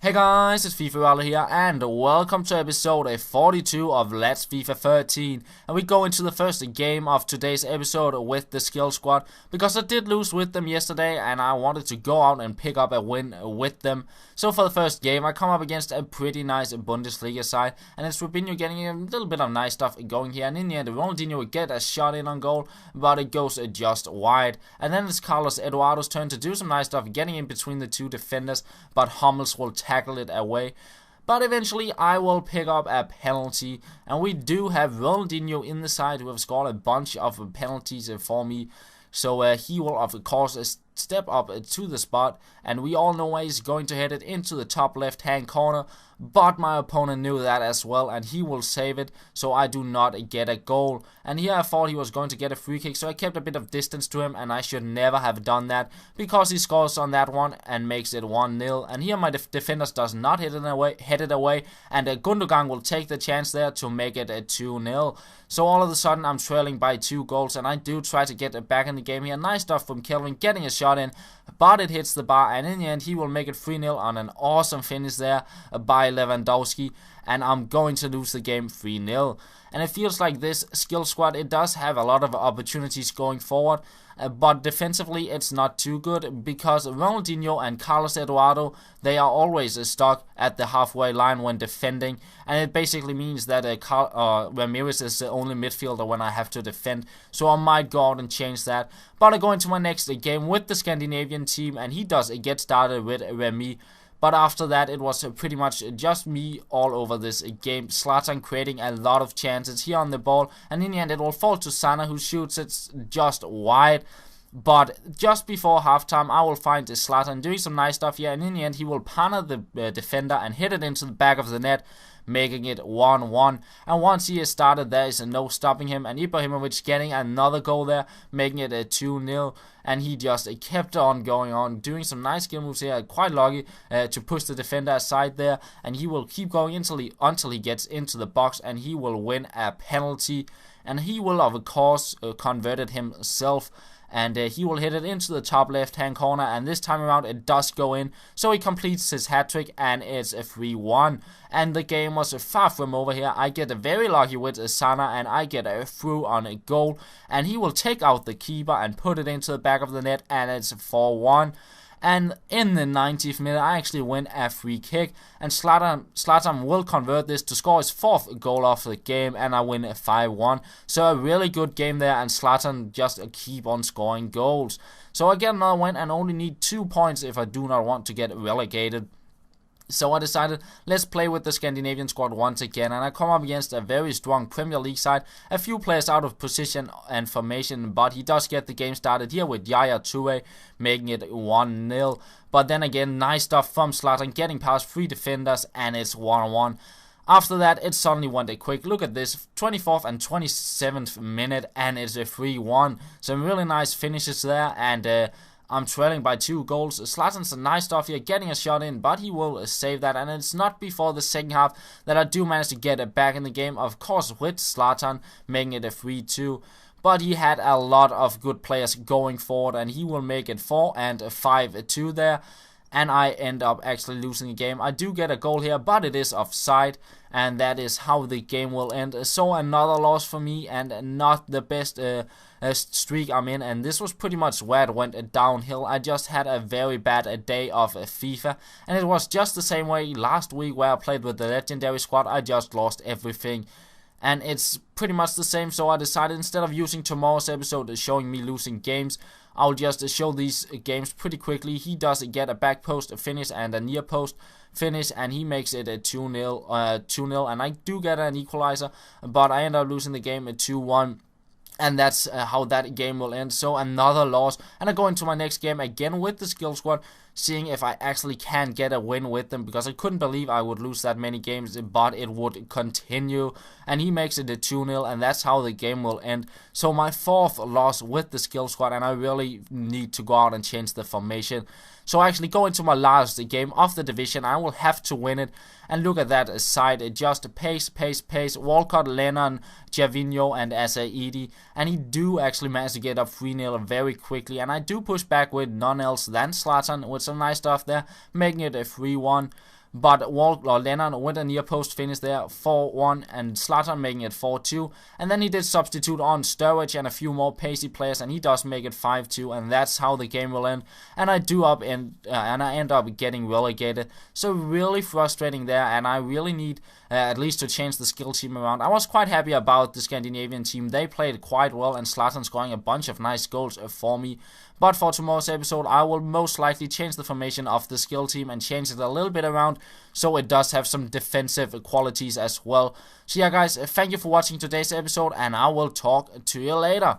Hey guys, it's FIFA here, and welcome to episode 42 of Let's FIFA 13. And we go into the first game of today's episode with the skill squad, because I did lose with them yesterday and I wanted to go out and pick up a win with them. So for the first game, I come up against a pretty nice Bundesliga side, and it's Robinho getting a little bit of nice stuff going here. And in the end, Ronaldinho would get a shot in on goal, but it goes just wide. And then it's Carlos Eduardo's turn to do some nice stuff, getting in between the two defenders, but Hummels will tackle it away. But eventually I will pick up a penalty, and we do have Ronaldinho in the side who have scored a bunch of penalties for me. So he will of course step up to the spot, and we all know why he's going to head it into the top left hand corner, but my opponent knew that as well, and he will save it, so I do not get a goal. And here I thought he was going to get a free kick, so I kept a bit of distance to him, and I should never have done that, because he scores on that one and makes it 1-0. And here my defenders does not head it away, and Gundogan will take the chance there to make it a 2-0. So all of a sudden I'm trailing by 2 goals, and I do try to get back in the game here. Nice stuff from Kelvin, getting a shot in, but it hits the bar, and in the end he will make it 3-0 on an awesome finish there by Lewandowski, and I'm going to lose the game 3-0. And it feels like this skill squad, it does have a lot of opportunities going forward, but defensively it's not too good, because Ronaldinho and Carlos Eduardo, they are always stuck at the halfway line when defending, and it basically means that Ramirez is the only midfielder when I have to defend, so I might go out and change that. But I go into my next game with the Scandinavian team, and he does get started with Remy. But after that, it was pretty much just me all over this game. Zlatan creating a lot of chances here on the ball, and in the end it will fall to Sana, who shoots it just wide. But just before halftime, I will find Zlatan doing some nice stuff here, and in the end he will partner the defender and hit it into the back of the net, making it 1-1. And once he is started, there is no stopping him, and Ibrahimovic getting another goal there, making it a 2-0. And he just kept on going on, doing some nice skill moves here, quite lucky to push the defender aside there, and he will keep going until he gets into the box, and he will win a penalty, and he will of course convert it himself. And he will hit it into the top left hand corner, and this time around it does go in, so he completes his hat-trick, and it's a 3-1. And the game was far from over here. I get very lucky with Sana, and I get a through on a goal, and he will take out the keeper and put it into the back of the net, and it's 4-1. And in the 90th minute, I actually win a free kick, and Zlatan will convert this to score his 4th goal of the game, and I win 5-1. So a really good game there, and Zlatan just keep on scoring goals. So I get another win and only need 2 points if I do not want to get relegated. So I decided, let's play with the Scandinavian squad once again, and I come up against a very strong Premier League side, a few players out of position and formation, but he does get the game started here with Yaya Toure, making it 1-0. But then again, nice stuff from Zlatan, getting past 3 defenders, and it's 1-1. After that, it suddenly went a quick look at this, 24th and 27th minute, and it's a 3-1. Some really nice finishes there, and I'm trailing by 2 goals. Zlatan's nice stuff here, getting a shot in, but he will save that, and it's not before the second half that I do manage to get it back in the game, of course with Zlatan, making it a 3-2. But he had a lot of good players going forward, and he will make it 4 and 5-2 there. And I end up actually losing the game. I do get a goal here, but it is offside, and that is how the game will end. So another loss for me, and not the best streak I'm in, and this was pretty much where it went downhill. I just had a very bad day of FIFA, and it was just the same way last week where I played with the legendary squad. I just lost everything. And it's pretty much the same, so I decided instead of using tomorrow's episode showing me losing games, I'll just show these games pretty quickly. He does get a back post finish and a near post finish, and he makes it a 2-0, and I do get an equalizer, but I end up losing the game at 2-1. And that's how that game will end. So another loss. And I go into my next game again with the skill squad, seeing if I actually can get a win with them, because I couldn't believe I would lose that many games, but it would continue. And he makes it a 2-0, and that's how the game will end. So my 4th loss with the skill squad, and I really need to go out and change the formation. So I actually go into my last game of the division. I will have to win it. And look at that side, just pace, Walcott, Lennon, Javinho, and Asaidi. And he do actually manage to get up 3-0 very quickly. And I do push back with none else than Zlatan with some nice stuff there, making it a 3-1. but Lennon with a near post finish there, 4-1, and Zlatan making it 4-2. And then he did substitute on Sturridge and a few more pacey players, and he does make it 5-2, and that's how the game will end. And I end up getting relegated. So really frustrating there, and I really need at least to change the skill team around. I was quite happy about the Scandinavian team. They played quite well, and Zlatan scoring a bunch of nice goals for me. But for tomorrow's episode, I will most likely change the formation of the skill team and change it a little bit around so it does have some defensive qualities as well. So yeah guys, thank you for watching today's episode, and I will talk to you later.